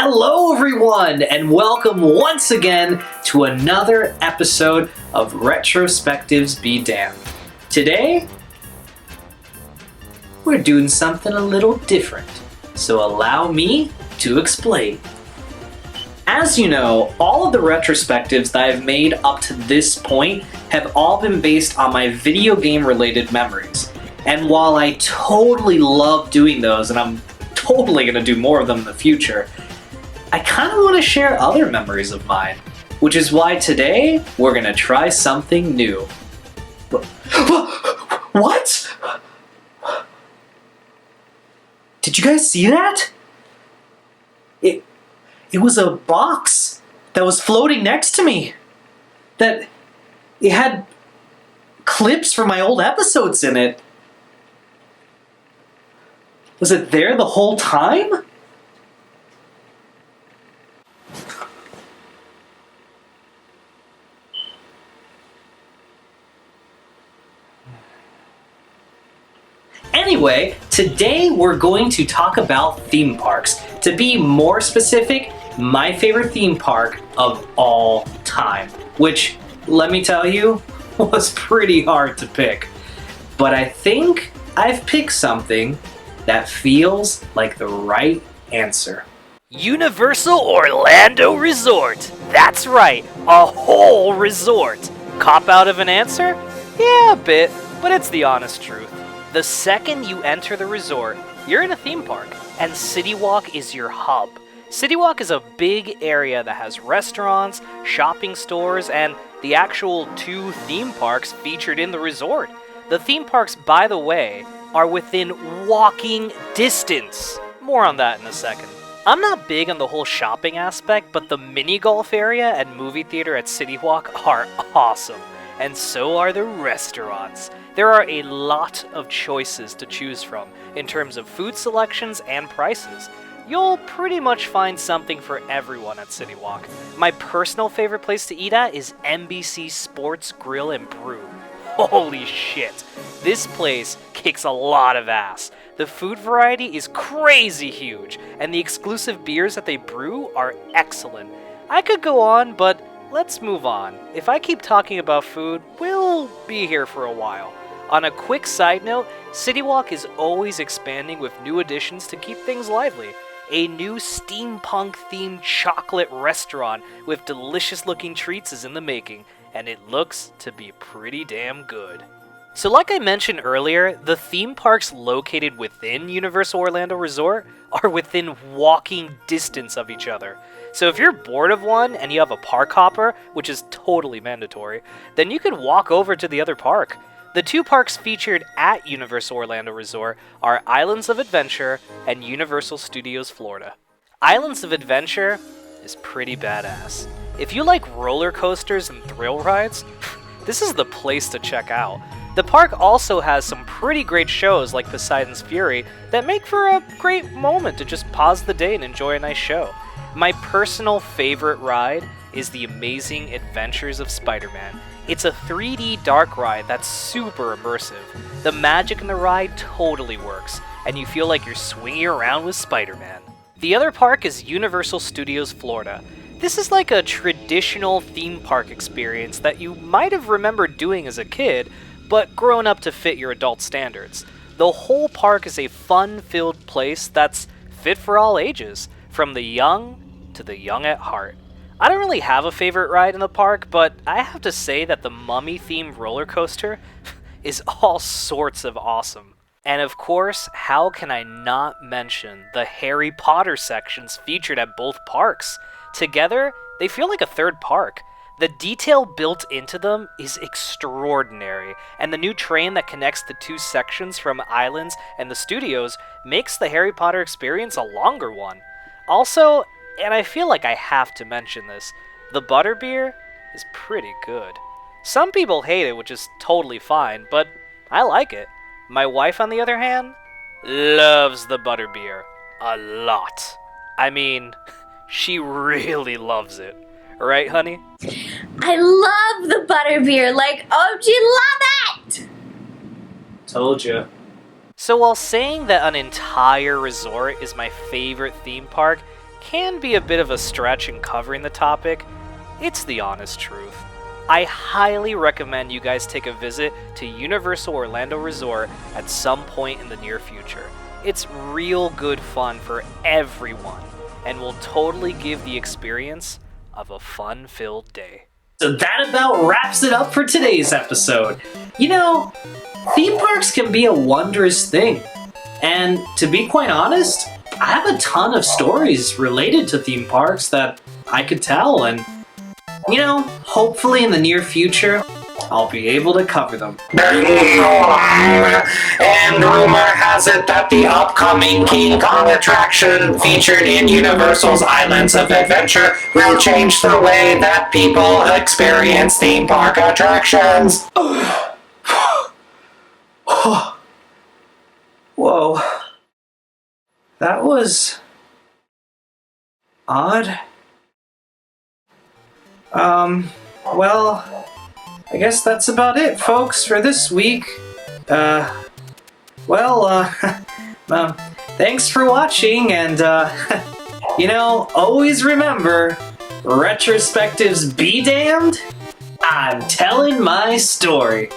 Hello everyone, and welcome once again to another episode of Retrospectives-Be-Damned. Today, we're doing something a little different, so allow me to explain. As you know, all of the retrospectives that I've made up to this point have all been based on my video game related memories. And while I totally love doing those, and I'm totally going to do more of them in the future, I kind of want to share other memories of mine, which is why today we're going to try something new. What? Did you guys see that? It was a box that was floating next to me. That it had clips from my old episodes in it. Was it there the whole time? Anyway, today we're going to talk about theme parks. To be more specific, my favorite theme park of all time. Which, let me tell you, was pretty hard to pick. But I think I've picked something that feels like the right answer. Universal Orlando Resort. That's right, a whole resort. Cop out of an answer? Yeah, a bit, but it's the honest truth. The second you enter the resort, you're in a theme park, and City Walk is your hub. City Walk is a big area that has restaurants, shopping stores, and the actual 2 theme parks featured in the resort. The theme parks, by the way, are within walking distance. More on that in a second. I'm not big on the whole shopping aspect, but the mini golf area and movie theater at City Walk are awesome. And so are the restaurants. There are a lot of choices to choose from in terms of food selections and prices. You'll pretty much find something for everyone at City Walk. My personal favorite place to eat at is NBC Sports Grill and Brew. Holy shit, this place kicks a lot of ass. The food variety is crazy huge, and the exclusive beers that they brew are excellent. I could go on, but let's move on. If I keep talking about food, we'll be here for a while. On a quick side note, City Walk is always expanding with new additions to keep things lively. A new steampunk-themed chocolate restaurant with delicious-looking treats is in the making, and it looks to be pretty damn good. So like I mentioned earlier, the theme parks located within Universal Orlando Resort are within walking distance of each other. So if you're bored of one and you have a park hopper, which is totally mandatory, then you could walk over to the other park. The 2 parks featured at Universal Orlando Resort are Islands of Adventure and Universal Studios Florida. Islands of Adventure is pretty badass. If you like roller coasters and thrill rides, this is the place to check out. The park also has some pretty great shows like Poseidon's Fury that make for a great moment to just pause the day and enjoy a nice show. My personal favorite ride is The Amazing Adventures of Spider-Man. It's a 3D dark ride that's super immersive. The magic in the ride totally works, and you feel like you're swinging around with Spider-Man. The other park is Universal Studios Florida. This is like a traditional theme park experience that you might have remembered doing as a kid, but grown up to fit your adult standards. The whole park is a fun-filled place that's fit for all ages, from the young to the young at heart. I don't really have a favorite ride in the park, but I have to say that the mummy-themed roller coaster is all sorts of awesome. And of course, how can I not mention the Harry Potter sections featured at both parks? Together, they feel like a third park. The detail built into them is extraordinary, and the new train that connects the 2 sections from Islands and the studios makes the Harry Potter experience a longer one. Also, and I feel like I have to mention this, the butterbeer is pretty good. Some people hate it, which is totally fine, but I like it. My wife, on the other hand, loves the butterbeer a lot. I mean, she really loves it. Right, honey? I love the butterbeer. Like, OG, love it! Told ya. So while saying that an entire resort is my favorite theme park can be a bit of a stretch in covering the topic, it's the honest truth. I highly recommend you guys take a visit to Universal Orlando Resort at some point in the near future. It's real good fun for everyone, and will totally give the experience of a fun-filled day. So that about wraps it up for today's episode. You know, theme parks can be a wondrous thing. And to be quite honest, I have a ton of stories related to theme parks that I could tell, and you know, hopefully in the near future, I'll be able to cover them. And rumor has it that the upcoming King Kong attraction featured in Universal's Islands of Adventure will change the way that people experience theme park attractions. Whoa. That was odd. Well, I guess that's about it, folks, for this week. Thanks for watching, and, you know, always remember, Retrospectives-Be-Damned, I'm telling my story.